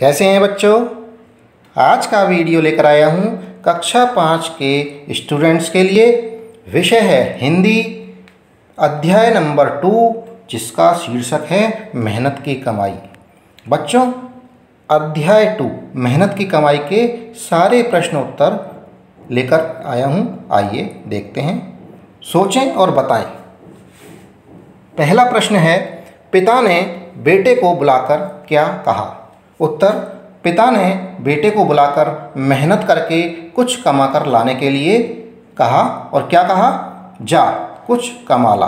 कैसे हैं बच्चों? आज का वीडियो लेकर आया हूँ कक्षा 5 के स्टूडेंट्स के लिए। विषय है हिंदी, अध्याय नंबर 2, जिसका शीर्षक है मेहनत की कमाई। बच्चों, अध्याय 2 मेहनत की कमाई के सारे प्रश्न उत्तर लेकर आया हूँ। आइए देखते हैं, सोचें और बताएं। पहला प्रश्न है, पिता ने बेटे को बुलाकर क्या कहा? उत्तर, पिता ने बेटे को बुलाकर मेहनत करके कुछ कमाकर लाने के लिए कहा और क्या कहा? जा कुछ कमा ला।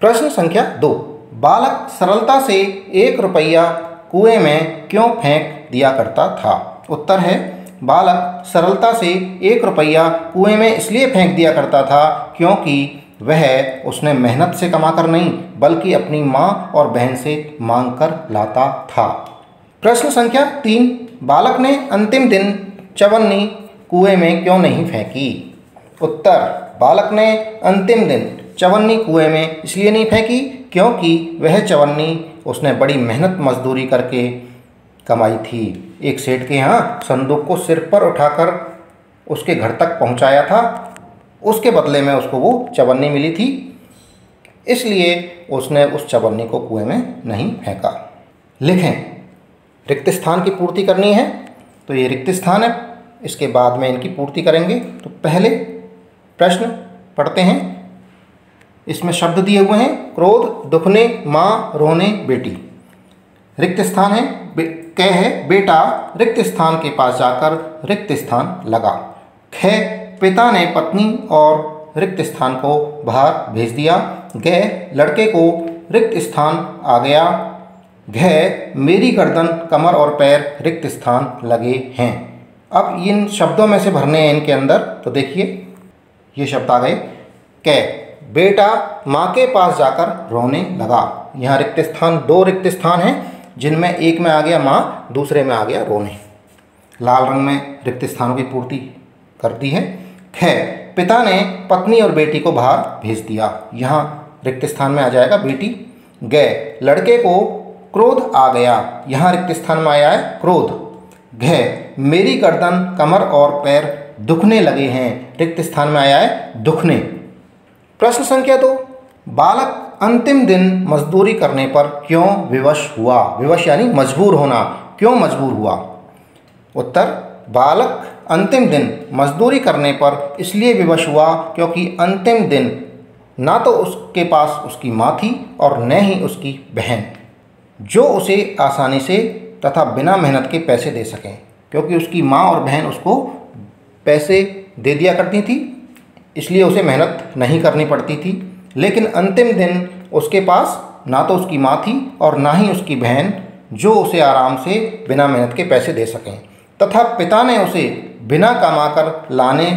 प्रश्न संख्या 2, बालक सरलता से 1 रुपया कुएं में क्यों फेंक दिया करता था? उत्तर है, बालक सरलता से 1 रुपया कुएं में इसलिए फेंक दिया करता था क्योंकि वह उसने मेहनत से कमाकर नहीं बल्कि अपनी माँ और बहन से मांग कर लाता था। प्रश्न संख्या 3, बालक ने अंतिम दिन चवन्नी कुएं में क्यों नहीं फेंकी? उत्तर, बालक ने अंतिम दिन चवन्नी कुएं में इसलिए नहीं फेंकी क्योंकि वह चवन्नी उसने बड़ी मेहनत मजदूरी करके कमाई थी। एक सेठ के यहाँ संदूक को सिर पर उठाकर उसके घर तक पहुँचाया था, उसके बदले में उसको वो चवन्नी मिली थी, इसलिए उसने उस चवन्नी को कुएं में नहीं फेंका। लिखें, रिक्त स्थान की पूर्ति करनी है, तो ये रिक्त स्थान है, इसके बाद में इनकी पूर्ति करेंगे। तो पहले प्रश्न पढ़ते हैं। इसमें शब्द दिए हुए हैं, क्रोध, दुखने, माँ, रोने, बेटी। रिक्त स्थान है, क है बेटा रिक्त स्थान के पास जाकर रिक्त स्थान लगा। ख, पिता ने पत्नी और रिक्त स्थान को बाहर भेज दिया। ग, लड़के को रिक्त स्थान आ गया। घ, मेरी गर्दन, कमर और पैर रिक्त स्थान लगे हैं। अब इन शब्दों में से भरने हैं इनके अंदर, तो देखिए ये शब्द आ गए। क, बेटा माँ के पास जाकर रोने लगा। यहाँ रिक्त स्थान 2 रिक्त स्थान हैं, जिनमें एक में आ गया माँ, दूसरे में आ गया रोने। लाल रंग में रिक्त स्थानों की पूर्ति कर दी है। ख, पिता ने पत्नी और बेटी को बाहर भेज दिया। यहाँ रिक्त स्थान में आ जाएगा बेटी। ग, लड़के को क्रोध आ गया। यहाँ रिक्त स्थान में आया है क्रोध। घ, मेरी गर्दन, कमर और पैर दुखने लगे हैं। रिक्त स्थान में आया है दुखने। प्रश्न संख्या 2, बालक अंतिम दिन मजदूरी करने पर क्यों विवश हुआ? विवश यानी मजबूर होना। क्यों मजबूर हुआ? उत्तर, बालक अंतिम दिन मजदूरी करने पर इसलिए विवश हुआ क्योंकि अंतिम दिन ना तो उसके पास उसकी माँ थी और न ही उसकी बहन, जो उसे आसानी से तथा बिना मेहनत के पैसे दे सकें। क्योंकि उसकी माँ और बहन उसको पैसे दे दिया करती थी, इसलिए उसे मेहनत नहीं करनी पड़ती थी। लेकिन अंतिम दिन उसके पास ना तो उसकी माँ थी और ना ही उसकी बहन, जो उसे आराम से बिना मेहनत के पैसे दे सकें, तथा पिता ने उसे बिना कमाकर लाने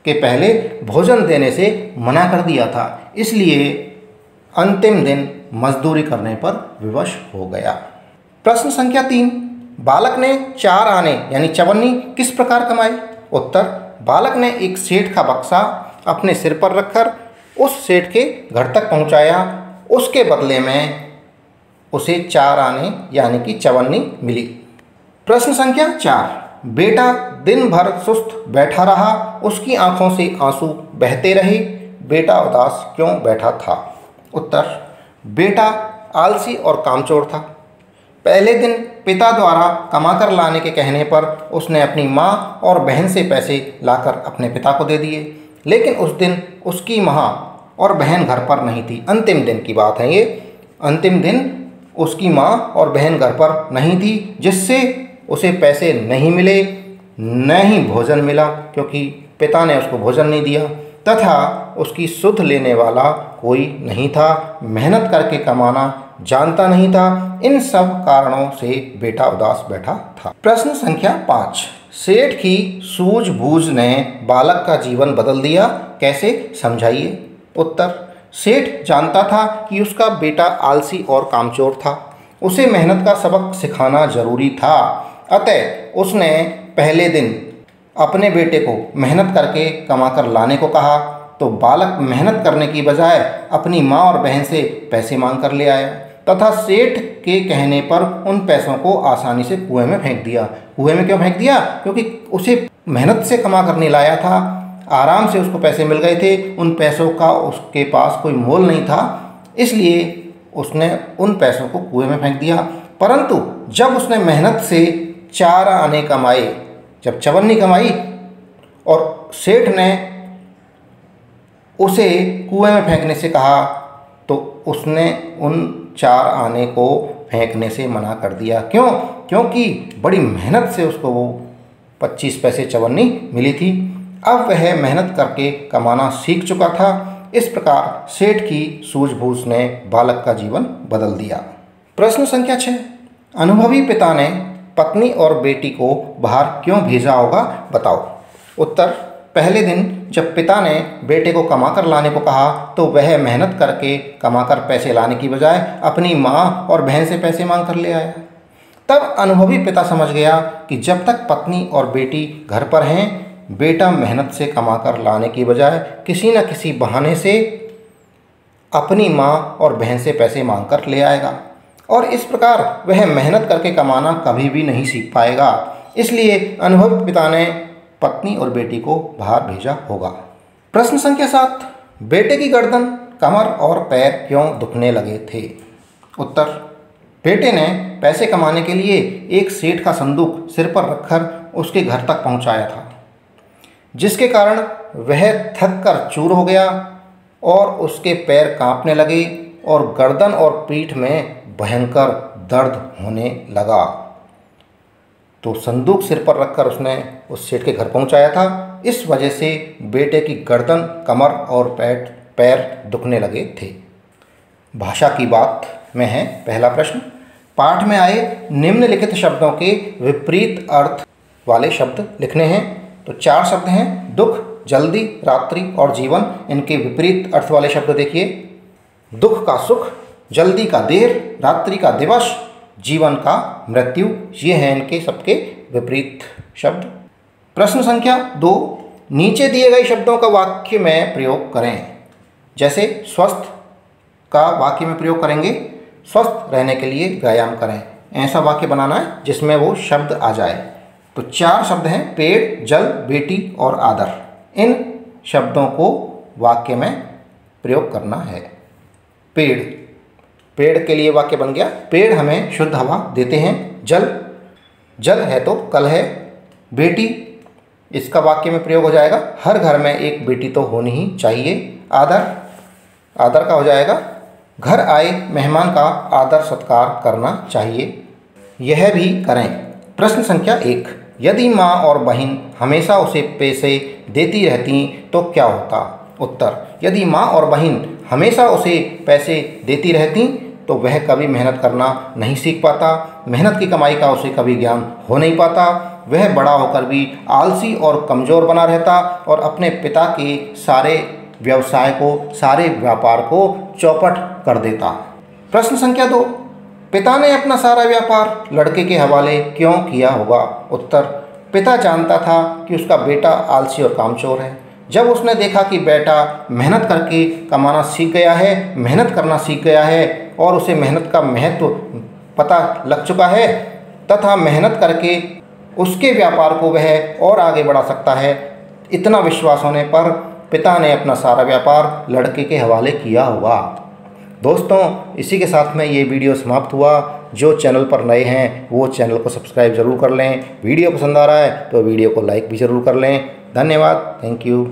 के पहले भोजन देने से मना कर दिया था, इसलिए अंतिम दिन मजदूरी करने पर विवश हो गया। प्रश्न संख्या 3, बालक ने 4 आने यानी चवन्नी किस प्रकार कमाई? उत्तर, बालक ने एक सेठ का बक्सा अपने सिर पर रखकर उस सेठ के घर तक पहुंचाया। उसके बदले में उसे 4 आने यानी कि चवन्नी मिली। प्रश्न संख्या 4, बेटा दिन भर सुस्त बैठा रहा, उसकी आंखों से आंसू बहते रहे। बेटा उदास क्यों बैठा था? उत्तर, बेटा आलसी और कामचोर था। पहले दिन पिता द्वारा कमाकर लाने के कहने पर उसने अपनी माँ और बहन से पैसे लाकर अपने पिता को दे दिए, लेकिन उस दिन उसकी माँ और बहन घर पर नहीं थी। अंतिम दिन की बात है ये। अंतिम दिन उसकी माँ और बहन घर पर नहीं थी, जिससे उसे पैसे नहीं मिले, न ही भोजन मिला, क्योंकि पिता ने उसको भोजन नहीं दिया, तथा उसकी सुध लेने वाला कोई नहीं था। मेहनत करके कमाना जानता नहीं था। इन सब कारणों से बेटा उदास बैठा था। प्रश्न संख्या 5, सेठ की सूझबूझ ने बालक का जीवन बदल दिया, कैसे? समझाइए। उत्तर, सेठ जानता था कि उसका बेटा आलसी और कामचोर था, उसे मेहनत का सबक सिखाना जरूरी था। अतः उसने पहले दिन अपने बेटे को मेहनत करके कमाकर लाने को कहा, तो बालक मेहनत करने की बजाय अपनी माँ और बहन से पैसे मांग कर ले आया, तथा सेठ के कहने पर उन पैसों को आसानी से कुएं में फेंक दिया। कुएं में क्यों फेंक दिया? क्योंकि उसे मेहनत से कमा कर नहीं लाया था, आराम से उसको पैसे मिल गए थे, उन पैसों का उसके पास कोई मोल नहीं था, इसलिए उसने उन पैसों को कुएं में फेंक दिया। परंतु जब उसने मेहनत से 4 आने कमाए, जब चवन्नी कमाई और सेठ ने उसे कुएं में फेंकने से कहा, तो उसने उन 4 आने को फेंकने से मना कर दिया। क्यों? क्योंकि बड़ी मेहनत से उसको वो 25 पैसे चवन्नी मिली थी। अब वह मेहनत करके कमाना सीख चुका था। इस प्रकार सेठ की सूझबूझ ने बालक का जीवन बदल दिया। प्रश्न संख्या 6, अनुभवी पिता ने पत्नी और बेटी को बाहर क्यों भेजा होगा, बताओ। उत्तर, पहले दिन जब पिता ने बेटे को कमाकर लाने को कहा तो वह मेहनत करके कमाकर पैसे लाने की बजाय अपनी माँ और बहन से पैसे मांग कर ले आया। तब अनुभवी पिता समझ गया कि जब तक पत्नी और बेटी घर पर हैं, बेटा मेहनत से कमाकर लाने की बजाय किसी न किसी बहाने से अपनी माँ और बहन से पैसे मांगकर ले आएगा और इस प्रकार वह मेहनत करके कमाना कभी भी नहीं सीख पाएगा। इसलिए अनुभवी पिता ने पत्नी और बेटी को बाहर भेजा होगा। प्रश्न संख्या 7, बेटे की गर्दन, कमर और पैर क्यों दुखने लगे थे? उत्तर, बेटे ने पैसे कमाने के लिए एक सेठ का संदूक सिर पर रखकर उसके घर तक पहुंचाया था, जिसके कारण वह थक कर चूर हो गया और उसके पैर कांपने लगे और गर्दन और पीठ में भयंकर दर्द होने लगा। तो संदूक सिर पर रखकर उसने उस सेठ के घर पहुंचाया था, इस वजह से बेटे की गर्दन, कमर और पैर दुखने लगे थे। भाषा की बात में है पहला प्रश्न, पाठ में आए निम्नलिखित शब्दों के विपरीत अर्थ वाले शब्द लिखने हैं। तो 4 शब्द हैं, दुख, जल्दी, रात्रि और जीवन। इनके विपरीत अर्थ वाले शब्द देखिए। दुख का सुख, जल्दी का देर, रात्रि का दिवस, जीवन का मृत्यु, ये हैं इनके सबके विपरीत शब्द। प्रश्न संख्या 2, नीचे दिए गए शब्दों का वाक्य में प्रयोग करें। जैसे स्वस्थ का वाक्य में प्रयोग करेंगे, स्वस्थ रहने के लिए व्यायाम करें। ऐसा वाक्य बनाना है जिसमें वो शब्द आ जाए। तो 4 शब्द हैं, पेड़, जल, बेटी और आदर। इन शब्दों को वाक्य में प्रयोग करना है। पेड़, पेड़ के लिए वाक्य बन गया, पेड़ हमें शुद्ध हवा देते हैं। जल है तो कल है। बेटी, इसका वाक्य में प्रयोग हो जाएगा, हर घर में एक बेटी तो होनी ही चाहिए। आदर का हो जाएगा, घर आए मेहमान का आदर सत्कार करना चाहिए, यह भी करें। प्रश्न संख्या 1, यदि माँ और बहन हमेशा उसे पैसे देती रहती तो क्या होता? उत्तर, यदि माँ और बहन हमेशा उसे पैसे देती रहती तो वह कभी मेहनत करना नहीं सीख पाता, मेहनत की कमाई का उसे कभी ज्ञान हो नहीं पाता, वह बड़ा होकर भी आलसी और कमज़ोर बना रहता और अपने पिता के सारे व्यवसाय को, सारे व्यापार को चौपट कर देता। प्रश्न संख्या 2, पिता ने अपना सारा व्यापार लड़के के हवाले क्यों किया होगा? उत्तर, पिता जानता था कि उसका बेटा आलसी और कामचोर है। जब उसने देखा कि बेटा मेहनत करके कमाना सीख गया है, मेहनत करना सीख गया है और उसे मेहनत का महत्व पता लग चुका है तथा मेहनत करके उसके व्यापार को वह और आगे बढ़ा सकता है, इतना विश्वास होने पर पिता ने अपना सारा व्यापार लड़के के हवाले किया होगा। दोस्तों, इसी के साथ में ये वीडियो समाप्त हुआ। जो चैनल पर नए हैं वो चैनल को सब्सक्राइब ज़रूर कर लें। वीडियो पसंद आ रहा है तो वीडियो को लाइक भी ज़रूर कर लें। धन्यवाद, थैंक यू।